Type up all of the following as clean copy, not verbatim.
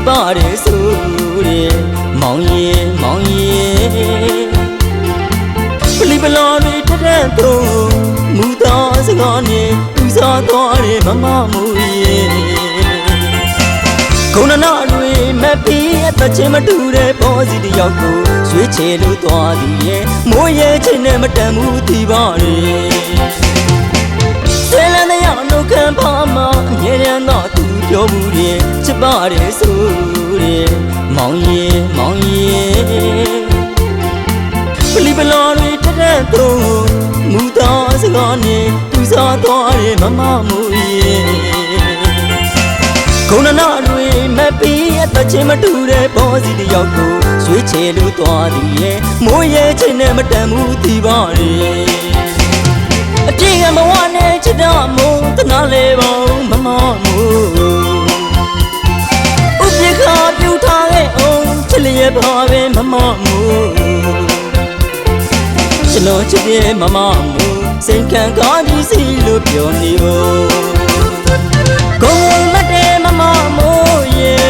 ပါတယ်ဆိုတဲ့မောင်ရင်မောင်ရင်ပလီပလော်တွေထထသုံးမူသားစကားနဲ့သူစားသွားတဲ့မမမူရဲ့ခုနနာတွေမပီးအသက်ချင်းမတူတဲ့ပေါ်စီတယောက်ကိုရွေးချယ်လို့သွားသည်ရဲ့မိုးရဲ့ချင်းနဲ့မတန်ဘူးဒီပါရဲ့ဆယ်လန်းတဲ့ရောက်နှုတ်ခံပါမအမြဲတမ်းတော့သူပြောမှုတွေချစ်ပါတယ်ဆိုတဲ့မောင်ရင်မောင်ရင်ပလီပလော်တွေထထသုံးမူသားစကားနဲ့သူစားသွားတဲ့မမမူရဲ့ခုနနာတွေမပီးအသက်ချင်းမတူတဲ့ပေါ်စီတယောက်ကိုရွေးချယ်လို့သွားသည်ရဲ့မိုးရဲ့ချင်းနဲ့မတန်ဘူးဒီပါရဲ့အပြည့်ကမဝနဲ့ချစ်တော်မူတနာလေပေါင်းမမမူဥပိ္ပခာပြုထားတဲ့အောင်ချစ်လျက်ပါပဲမမမူကျွန်တော်ချစ်တဲ့မမမူစိတ်ခံကားကြီးစီလို့ပြောနေဖို့ကိုယ်မတည်းမမမူရဲ့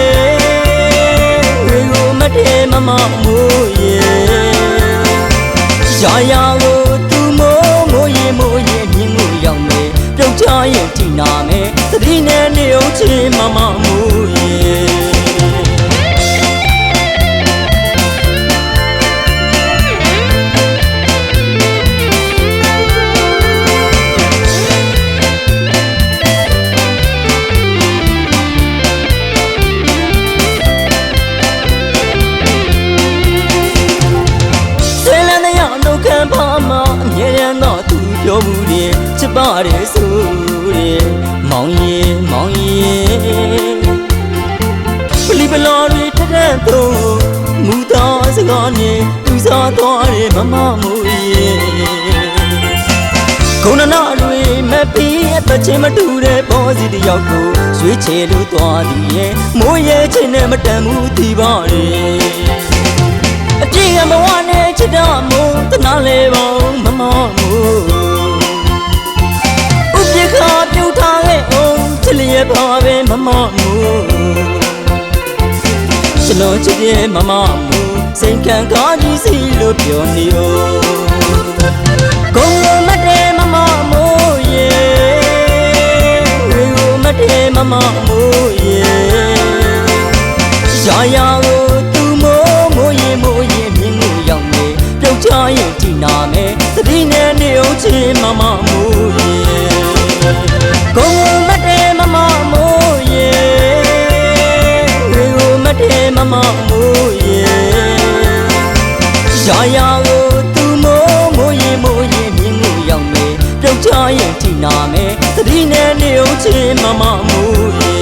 ဝေကိုမတည်းမမမူရဲ့ရာရာကိုသူမိုးရင်မြင်မှုရောက်မယ်ပြုတ်ချရင်ထိနာမယ်သတိနဲ့နေအောင်ချင်မမမူရဲ့ပြောမှုတွေချစ်ပါတယ်ဆိုတဲ့မောင်ရင်မောင်ရင်ပလီပလော်တွေထထသုံးမူသားစကားနဲ့သူစားသွားတဲ့မမမူရဲ့ခုနနာတွေမပီးအသက်ချင်းမတူတဲ့ပေါ်စီတယောက်ကိုရွေးချယ်လို့သွားသည်ရဲ့မိုးရဲ့ချင်းနဲ့မတန်ဘူးဒီပါရဲ့အပြည့်ကမဝနဲ့ချစ်တော်မူတနာလေပေါင်းမမမူဥပိ္ပခာပြုထားတဲ့အောင်ချစ်လျက်ပါပဲမမမူကျွန်တော်ချစ်တဲ့မမမူစိတ်ခံကားကြီးစီလို့ပြောနေဖို့ကိုယ်မတည်းမမမူရဲ့ဝေကိုမတည်းမမမူရဲ့ရာရာကိုသူမိုးရင်မြင်မှုရောက်မယ်ပြုတ်ချရင်ထိနာမယ်သတိနဲ့နေအောင်ချင်မမမူရဲ့ကိုယ်မတည်းမမမူရဲ့ဝေကိုမတည်းမမမူရဲ့ရာရာကိုသူမိုးရင်မြင်မှုရောက်မယ်ပြုတ်ချရင်ထိနာမယ်သတိနဲ့နေအောင်ချင်မမမူရဲ့